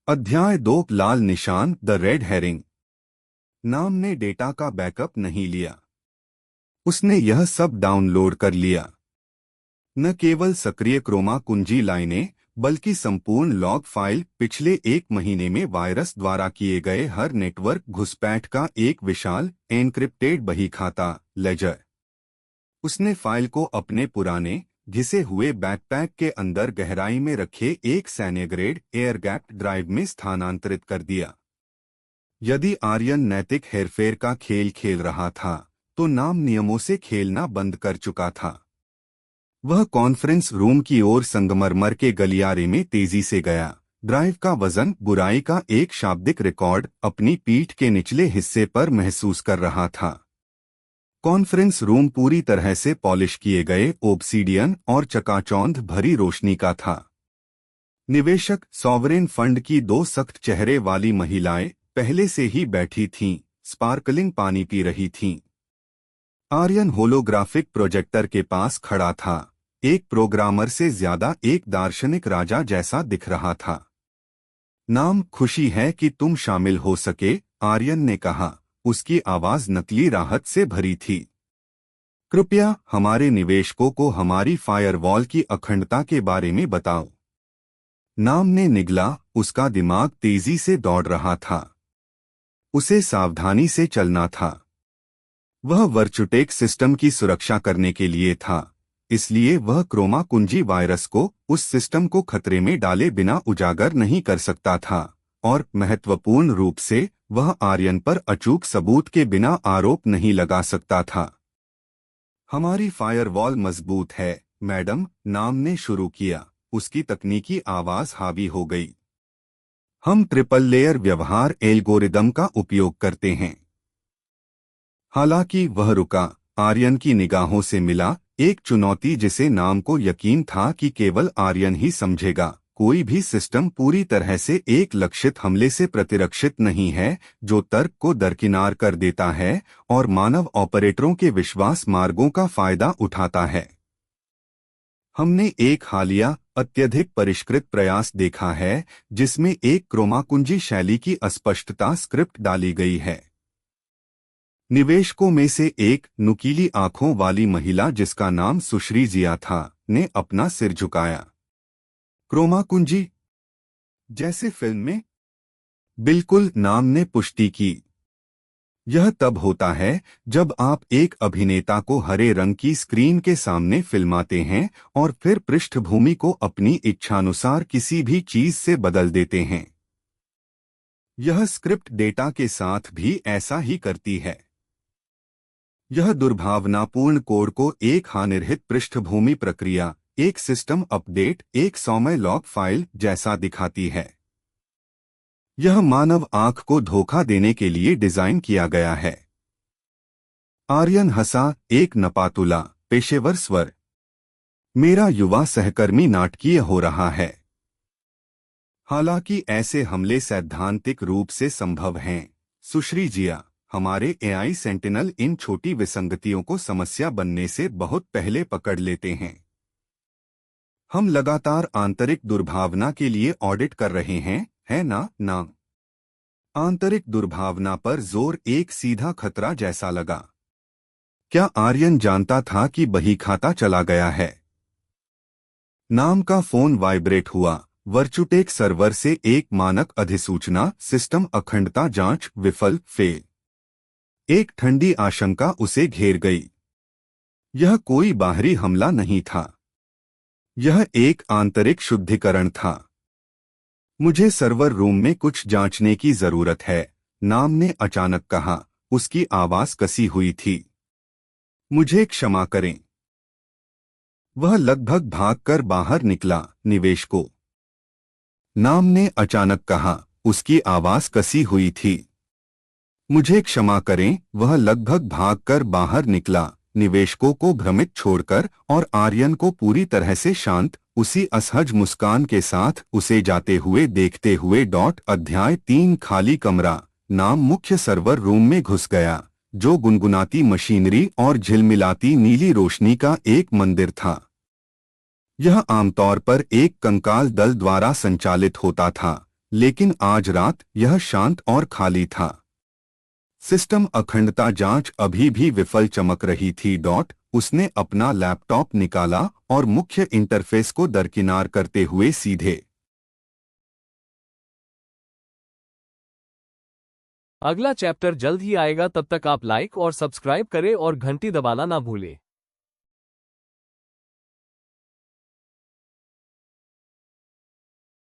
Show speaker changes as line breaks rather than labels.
अध्याय 2 लाल निशान the red herring. नाम ने डेटा का बैकअप नहीं लिया। उसने यह सब डाउनलोड कर लिया। न केवल सक्रिय क्रोमा कुंजी लाइनें बल्कि संपूर्ण लॉग फाइल, पिछले 1 महीने में वायरस द्वारा किए गए हर नेटवर्क घुसपैठ का एक विशाल एन्क्रिप्टेड बहीखाता लेजर। उसने फाइल को अपने पुराने घिसे हुए बैकपैक के अंदर गहराई में रखे एक सैन्य ग्रेड एयर गैप्ड ड्राइव में स्थानांतरित कर दिया। यदि आर्यन नैतिक हेरफेर का खेल खेल रहा था तो नाम नियमों से खेलना बंद कर चुका था। वह कॉन्फ्रेंस रूम की ओर संगमरमर के गलियारे में तेजी से गया। ड्राइव का वजन बुराई का एक शाब्दिक रिकॉर्ड अपनी पीठ के निचले हिस्से पर महसूस कर रहा था। कॉन्फ्रेंस रूम पूरी तरह से पॉलिश किए गए ओब्सीडियन और चकाचौंध भरी रोशनी का था। निवेशक सॉवरेन फंड की 2 सख्त चेहरे वाली महिलाएं पहले से ही बैठी थीं, स्पार्कलिंग पानी पी रही थीं। आर्यन होलोग्राफिक प्रोजेक्टर के पास खड़ा था, एक प्रोग्रामर से ज्यादा एक दार्शनिक राजा जैसा दिख रहा था। नाम खुशी है कि तुम शामिल हो सके, आर्यन ने कहा। उसकी आवाज नकली राहत से भरी थी। कृपया हमारे निवेशकों को हमारी फायरवॉल की अखंडता के बारे में बताओ। नाम ने निगला, उसका दिमाग तेजी से दौड़ रहा था। उसे सावधानी से चलना था। वह वर्चुटेक सिस्टम की सुरक्षा करने के लिए था, इसलिए वह क्रोमा कुंजी वायरस को, उस सिस्टम को खतरे में डाले बिना उजागर नहीं कर सकता था, और महत्वपूर्ण रूप से वह आर्यन पर अचूक सबूत के बिना आरोप नहीं लगा सकता था। हमारी फायरवॉल मजबूत है, मैडम, नाम ने शुरू किया। उसकी तकनीकी आवाज हावी हो गई। हम ट्रिपल लेयर व्यवहार एल्गोरिदम का उपयोग करते हैं। हालांकि वह रुका, आर्यन की निगाहों से मिला, एक चुनौती जिसे नाम को यकीन था कि केवल आर्यन ही समझेगा। कोई भी सिस्टम पूरी तरह से एक लक्षित हमले से प्रतिरक्षित नहीं है जो तर्क को दरकिनार कर देता है और मानव ऑपरेटरों के विश्वास मार्गों का फायदा उठाता है। हमने एक हालिया अत्यधिक परिष्कृत प्रयास देखा है जिसमें एक क्रोमा कुंजी शैली की अस्पष्टता स्क्रिप्ट डाली गई है। निवेशकों में से एक, नुकीली आंखों वाली महिला जिसका नाम सुश्री जिया था, ने अपना सिर झुकाया। क्रोमा कुंजी? जैसे फिल्म में? बिल्कुल, नाम ने पुष्टि की। यह तब होता है जब आप एक अभिनेता को हरे रंग की स्क्रीन के सामने फिल्माते हैं और फिर पृष्ठभूमि को अपनी इच्छानुसार किसी भी चीज से बदल देते हैं। यह स्क्रिप्ट डेटा के साथ भी ऐसा ही करती है। यह दुर्भावनापूर्ण कोड को एक हानिरहित पृष्ठभूमि प्रक्रिया, एक सिस्टम अपडेट, एक सौम्य लॉग फाइल जैसा दिखाती है। यह मानव आंख को धोखा देने के लिए डिजाइन किया गया है। आर्यन हंसा, एक नपातुला, पेशेवर स्वर। मेरा युवा सहकर्मी नाटकीय हो रहा है। हालांकि ऐसे हमले सैद्धांतिक रूप से संभव हैं, सुश्री जिया। हमारे एआई सेंटिनल इन छोटी विसंगतियों को समस्या बनने से बहुत पहले पकड़ लेते हैं। हम लगातार आंतरिक दुर्भावना के लिए ऑडिट कर रहे हैं, है ना? आंतरिक दुर्भावना पर जोर एक सीधा खतरा जैसा लगा। क्या आर्यन जानता था कि बहीखाता चला गया है? नाम का फोन वाइब्रेट हुआ। वर्चुटेक सर्वर से एक मानक अधिसूचना, सिस्टम अखंडता जांच विफल, फेल। एक ठंडी आशंका उसे घेर गई। यह कोई बाहरी हमला नहीं था, यह एक आंतरिक शुद्धिकरण था। मुझे सर्वर रूम में कुछ जांचने की जरूरत है, नाम ने अचानक कहा। उसकी आवाज कसी हुई थी। मुझे क्षमा करें। वह लगभग भागकर बाहर निकला। निवेशकों, नाम ने अचानक कहा। उसकी आवाज कसी हुई थी। मुझे क्षमा करें। वह लगभग भागकर बाहर निकला, निवेशकों को भ्रमित छोड़कर और आर्यन को पूरी तरह से शांत, उसी असहज मुस्कान के साथ उसे जाते हुए देखते हुए। अध्याय 3 खाली कमरा। नाम मुख्य सर्वर रूम में घुस गया, जो गुनगुनाती मशीनरी और झिलमिलाती नीली रोशनी का एक मंदिर था। यह आमतौर पर एक कंकाल दल द्वारा संचालित होता था, लेकिन आज रात यह शांत और खाली था। सिस्टम अखंडता जांच अभी भी विफल चमक रही थी। उसने अपना लैपटॉप निकाला और मुख्य इंटरफेस को दरकिनार करते हुए सीधे।
अगला चैप्टर जल्द ही आएगा, तब तक आप लाइक और सब्सक्राइब करें और घंटी दबाना ना भूलें।